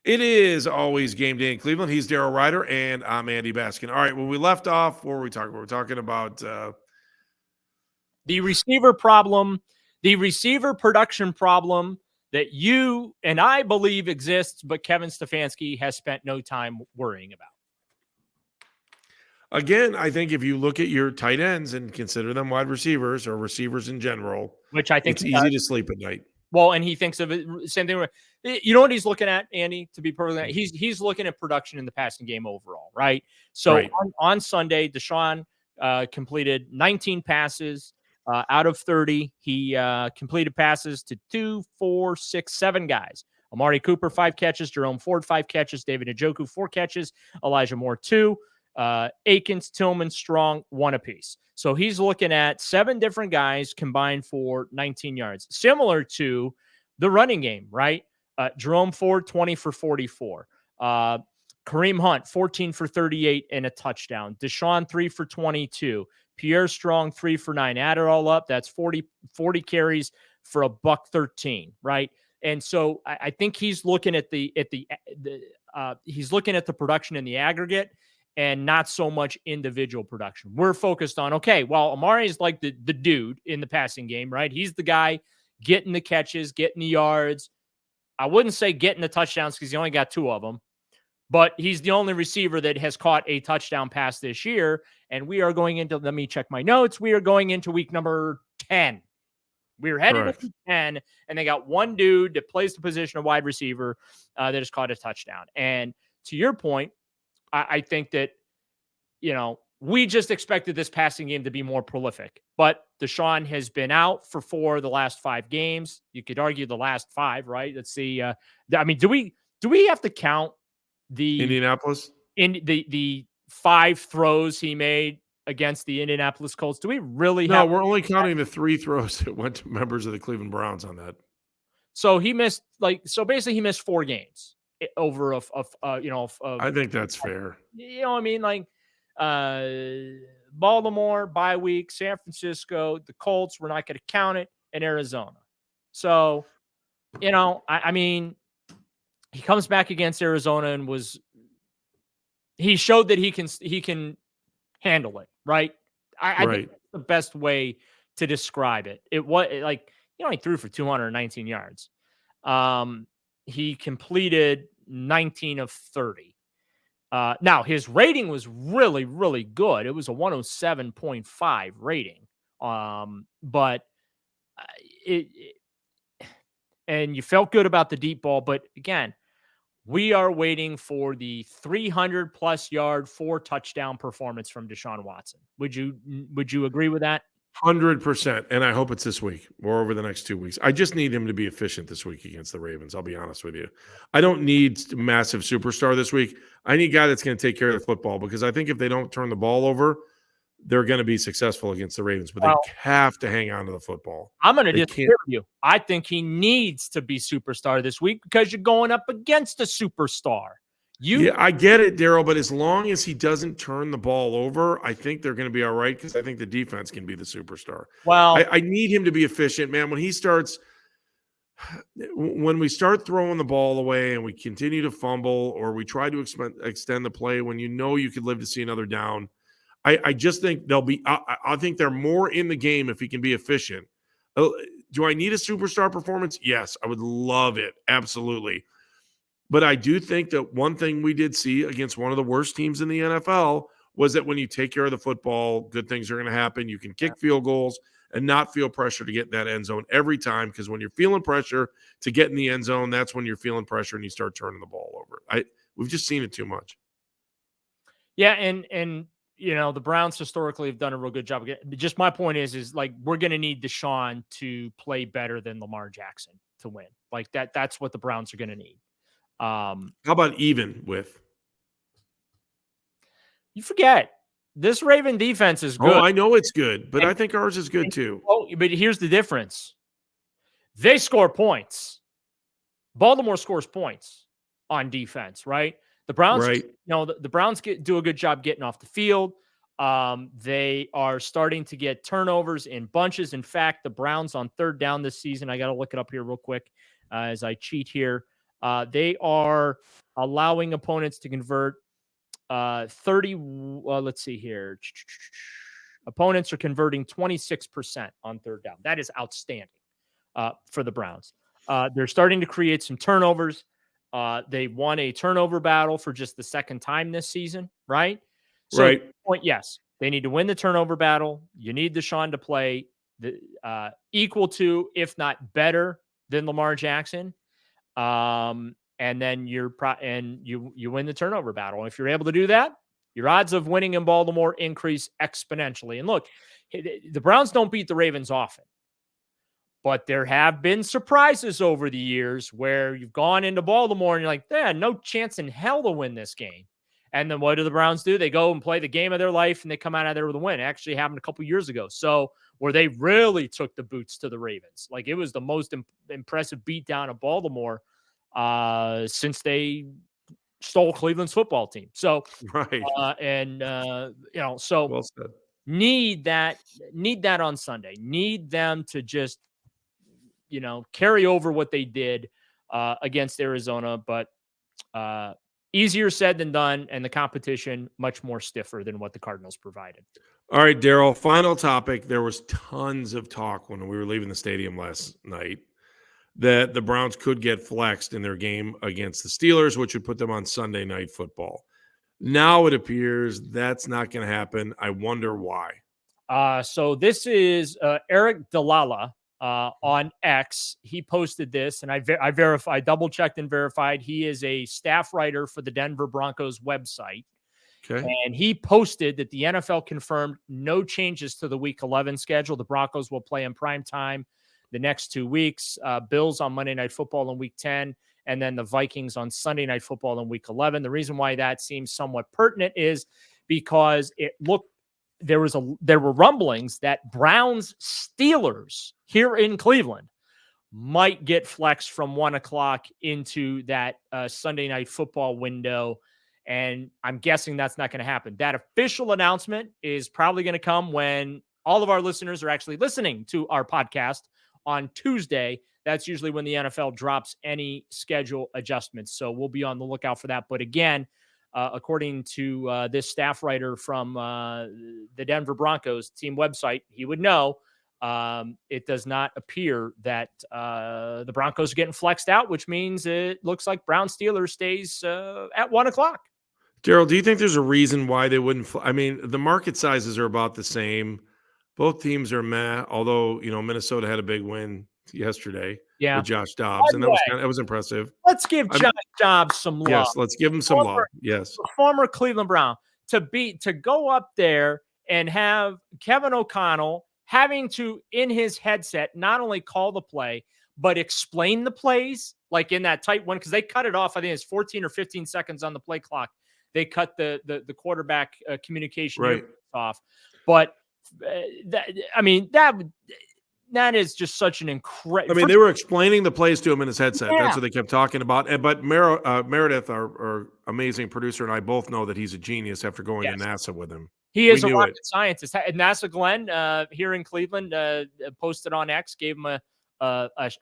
It is always game day in Cleveland. He's Daryl Ryder, and I'm Andy Baskin. All right, when we left off, what were we talking about? We're talking about the receiver problem, the receiver production problem that you and I believe exists, but Kevin Stefanski has spent no time worrying about. Again, I think if you look at your tight ends and consider them wide receivers or receivers in general, which I think it's easy to sleep at night. Well, and he thinks of it same thing. You know what he's looking at, Andy? To be perfectly honest, he's looking at production in the passing game overall, right? So Right. On Sunday, Deshaun completed 19 passes out of 30. He completed passes to 2, 4, 6, 7 guys. Amari Cooper 5 catches, Jerome Ford 5 catches, David Njoku 4 catches, Elijah Moore 2. Akins, Tillman, Strong, 1 apiece. So he's looking at 7 different guys combined for 19 yards, similar to the running game, right? Jerome Ford, 20 for 44. Kareem Hunt, 14 for 38 and a touchdown. Deshaun, 3 for 22. Pierre Strong, 3 for 9. Add it all up, that's 40 carries for $113, right? And so I think he's looking at he's looking at the production in the aggregate and not so much individual production. We're focused on, okay, well, Amari is like the dude in the passing game, right? He's the guy getting the catches, getting the yards. I wouldn't say getting the touchdowns because he only got 2 of them, but he's the only receiver that has caught a touchdown pass this year. And we are going into, let me check my notes. We are going into week number 10. We're headed to 10, and they got one dude that plays the position of wide receiver that has caught a touchdown. And to your point, I think that, we just expected this passing game to be more prolific. But Deshaun has been out for 4 of the last 5 games. You could argue the last 5, right? Let's see. Do we have to count the Indianapolis in the 5 throws he made against the Indianapolis Colts? Do we really? No, we're only counting the 3 throws that went to members of the Cleveland Browns on that. So he missed basically he missed 4 games over I think that's fair. You know what I mean? Like Baltimore, bye week, San Francisco, the Colts, we're not going to count it, and Arizona. So, I mean, he comes back against Arizona and he showed that he can handle it, right? I think that's the best way to describe it. It was like, he threw for 219 yards. He completed 19 of 30. Now, his rating was really, really good. It was a 107.5 rating. But and you felt good about the deep ball. But again, we are waiting for the 300-plus yard, 4 touchdown performance from Deshaun Watson. Would you agree with that? 100%, and I hope it's this week or over the next 2 weeks. I just need him to be efficient this week against the Ravens. I'll be honest with you. I don't need a massive superstar this week. I need a guy that's going to take care of the football because I think if they don't turn the ball over, they're going to be successful against the Ravens, but they have to hang on to the football. I'm going to disagree with you. I think he needs to be superstar this week because you're going up against a superstar. Yeah, I get it, Daryl, but as long as he doesn't turn the ball over, I think they're going to be all right because I think the defense can be the superstar. Well, I need him to be efficient, man. When we start throwing the ball away and we continue to fumble or we try to extend the play when you could live to see another down, I just think I think they're more in the game if he can be efficient. Do I need a superstar performance? Yes, I would love it. Absolutely. But I do think that one thing we did see against one of the worst teams in the NFL was that when you take care of the football, good things are going to happen. You can kick field goals and not feel pressure to get in that end zone every time, because when you're feeling pressure to get in the end zone, that's when you're feeling pressure and you start turning the ball over. We've just seen it too much. Yeah, and the Browns historically have done a real good job. Just my point is like we're going to need Deshaun to play better than Lamar Jackson to win. Like that's what the Browns are going to need. How about even with? You forget this Raven defense is good. Oh, I know it's good, but I think ours is good too. Oh, but here's the difference. They score points. Baltimore scores points on defense, right? The Browns, the Browns do a good job getting off the field. They are starting to get turnovers in bunches. In fact, the Browns on 3rd down this season, I got to look it up here real quick as I cheat here. They are allowing opponents to convert 30. Let's see here. Opponents are converting 26% on third down. That is outstanding for the Browns. They're starting to create some turnovers. They won a turnover battle for just the second time this season, right? So, Right. point, yes, they need to win the turnover battle. You need Deshaun to play equal to, if not better than Lamar Jackson. And then you win the turnover battle. And if you're able to do that, your odds of winning in Baltimore increase exponentially. And look, the Browns don't beat the Ravens often, but there have been surprises over the years where you've gone into Baltimore and you're like, no chance in hell to win this game. And then what do the Browns do? They go and play the game of their life and they come out of there with a win. It actually happened a couple years ago. So where they really took the boots to the Ravens. Like, it was the most impressive beatdown of Baltimore since they stole Cleveland's football team. So, Right. So well said. Need that on Sunday. Need them to just, carry over what they did against Arizona, but easier said than done, and the competition much more stiffer than what the Cardinals provided. All right, Daryl, final topic. There was tons of talk when we were leaving the stadium last night that the Browns could get flexed in their game against the Steelers, which would put them on Sunday Night Football. Now it appears that's not going to happen. I wonder why. So this is Eric Dalala on X. He posted this, and I verified, double-checked and verified. He is a staff writer for the Denver Broncos website. Okay. And he posted that the NFL confirmed no changes to the Week 11 schedule. The Broncos will play in prime time the next 2 weeks. Bills on Monday Night Football in Week 10, and then the Vikings on Sunday Night Football in Week 11. The reason why that seems somewhat pertinent is because there were rumblings that Browns Steelers here in Cleveland might get flexed from 1 o'clock into that Sunday Night Football window. And I'm guessing that's not going to happen. That official announcement is probably going to come when all of our listeners are actually listening to our podcast on Tuesday. That's usually when the NFL drops any schedule adjustments. So we'll be on the lookout for that. But again, according to this staff writer from the Denver Broncos team website, he would know it does not appear that the Broncos are getting flexed out, which means it looks like Brown Steelers stays at 1 o'clock. Daryl, do you think there's a reason why they wouldn't? I mean, the market sizes are about the same. Both teams are meh, although, Minnesota had a big win yesterday with Josh Dobbs, and that was impressive. Let's give Josh Dobbs some love. Yes, let's give him some love. Yes. Former Cleveland Brown to go up there and have Kevin O'Connell having to, in his headset, not only call the play, but explain the plays, like in that tight one, because they cut it off. I think it's 14 or 15 seconds on the play clock. They cut the quarterback communication off. But that is just such an incredible. I mean, they were explaining the plays to him in his headset. Yeah. That's what they kept talking about. But Meredith, our amazing producer, and I both know that he's a genius after going to NASA with him. He is a rocket scientist. NASA Glenn here in Cleveland posted on X, gave him a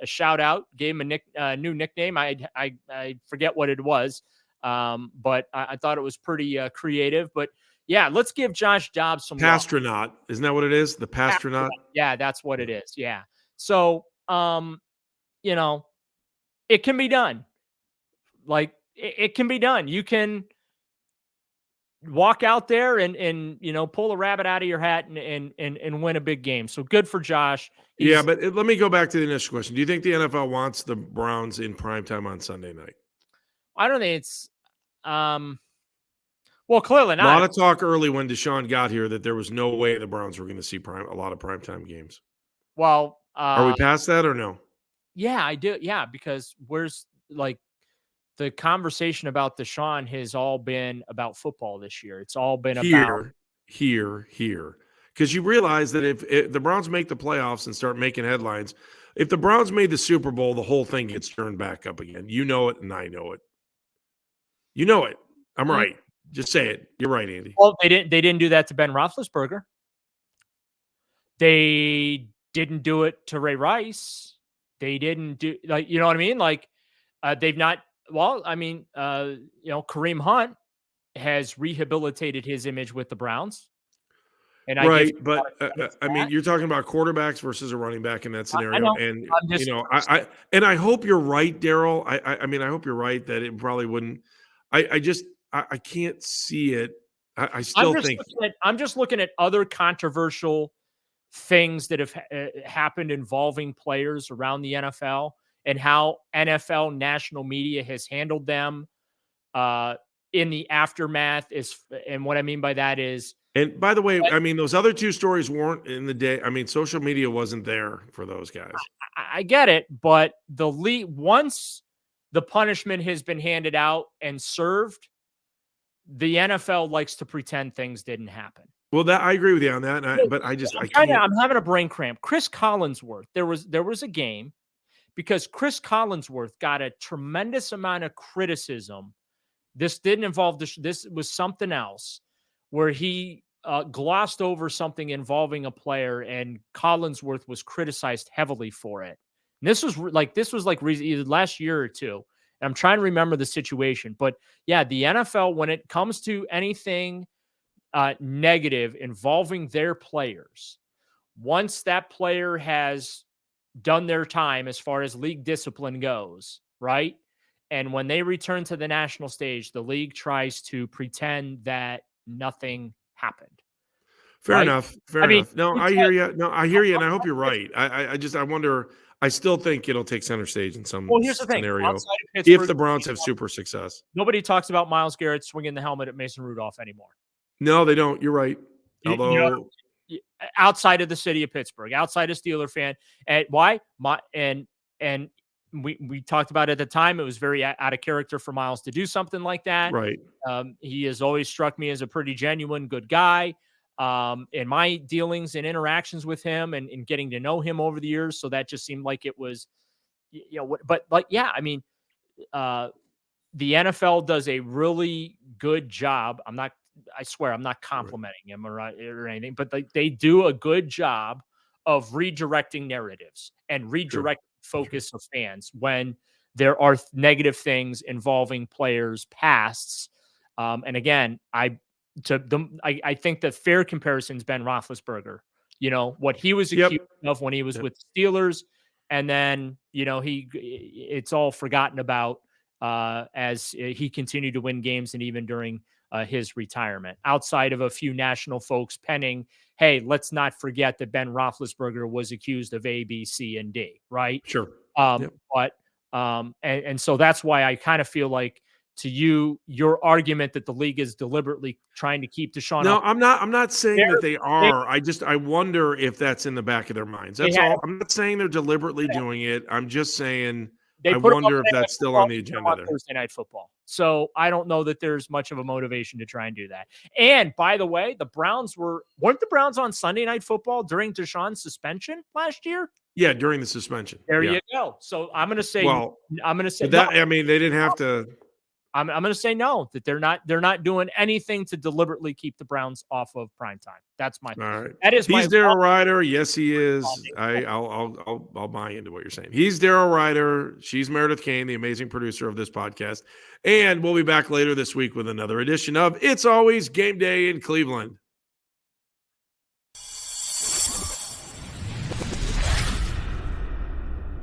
shout out, gave him a new nickname. I forget what it was, but I thought it was pretty creative. But yeah, let's give Josh Dobbs some Pastronaut. Isn't that what it is? The Pastronaut? Yeah, that's what it is. Yeah. So, it can be done. Like, it can be done. You can walk out there and pull a rabbit out of your hat and win a big game. So good for Josh. But let me go back to the initial question. Do you think the NFL wants the Browns in primetime on Sunday night? I don't think it's well, clearly not. A lot of talk early when Deshaun got here that there was no way the Browns were going to see a lot of primetime games. Well, are we past that or no? Yeah, I do. Yeah, because the conversation about Deshaun has all been about football this year. It's all been about here. Because you realize that if the Browns make the playoffs and start making headlines, if the Browns made the Super Bowl, the whole thing gets turned back up again. You know it, and I know it. You know it. I'm right. Just say it. You're right, Andy. Well, they didn't do that to Ben Roethlisberger. They didn't do it to Ray Rice. They didn't do, you know what I mean? Like, they've not Well, I mean, Kareem Hunt has rehabilitated his image with the Browns, and I give Right, him a lot but, of credit for I mean, that. you're talking about quarterbacks versus a running back in that I scenario, know. and, I'm just and I hope you're right, Daryl. I mean, I hope you're right that it probably wouldn't. I just I can't see it. I still think I'm just looking at other controversial things that have happened involving players around the NFL and how NFL national media has handled them uh, in the aftermath. And what I mean by that is, and by the way, I mean, those other 2 stories weren't in the day. I mean, social media wasn't there for those guys. I get it, but the league, once the punishment has been handed out and served, the NFL likes to pretend things didn't happen. Well, that I agree with you on that, but I can't. I'm having a brain cramp. Chris Collinsworth, there was a game because Chris Collinsworth got a tremendous amount of criticism. This didn't involve this was something else where he glossed over something involving a player, and Collinsworth was criticized heavily for it. And this was like either last year or two. And I'm trying to remember the situation, but yeah, the NFL, when it comes to anything negative involving their players, once that player has done their time as far as league discipline goes, right? And when they return to the national stage, the league tries to pretend that nothing happened. Fair Right? enough. Fair I mean, enough. No, I hear you. No, I hear you, and I hope you're right. I wonder. I still think it'll take center stage in some well, here's the thing. scenario Outside of if Pittsburgh, the Browns have super success. nobody talks about Myles Garrett swinging the helmet at Mason Rudolph anymore. No, they don't. You're right. You know, outside of the city of Pittsburgh, outside of Steeler fan, and why? And we talked about it at the time. It was very out of character for Myles to do something like that. Right. He has always struck me as a pretty genuine, good guy. In my dealings and interactions with him and getting to know him over the years, so that just seemed like it was, But like, yeah, I mean, the NFL does a really good job. I swear, I'm not complimenting him or anything, but they do a good job of redirecting narratives and redirect focus of fans when there are negative things involving players' pasts. And again, I think the fair comparison is Ben Roethlisberger. What he was accused of when he was with Steelers, and then it's all forgotten about as he continued to win games and even during his retirement, outside of a few national folks penning, hey, let's not forget that Ben Roethlisberger was accused of A, B, C, and D, right? Sure. But and so that's why I kind of feel like, to your argument that the league is deliberately trying to keep Deshaun. No, I'm not saying that they are. I wonder if that's in the back of their minds. That's all. I'm not saying they're deliberately doing it. I'm just saying I wonder if that's still on the agenda there. Thursday Night Football. So I don't know that there's much of a motivation to try and do that. And by the way, weren't the Browns on Sunday Night Football during Deshaun's suspension last year? Yeah, during the suspension. There you go. So I'm going to say, that. I mean, they didn't have to. I'm going to say no, that they're not doing anything to deliberately keep the Browns off of prime time. That's my. All right. That is. He's Daryl Ryder. Yes, he is. I'll buy into what you're saying. He's Daryl Ryder. She's Meredith Kane, the amazing producer of this podcast, and we'll be back later this week with another edition of It's Always Game Day in Cleveland.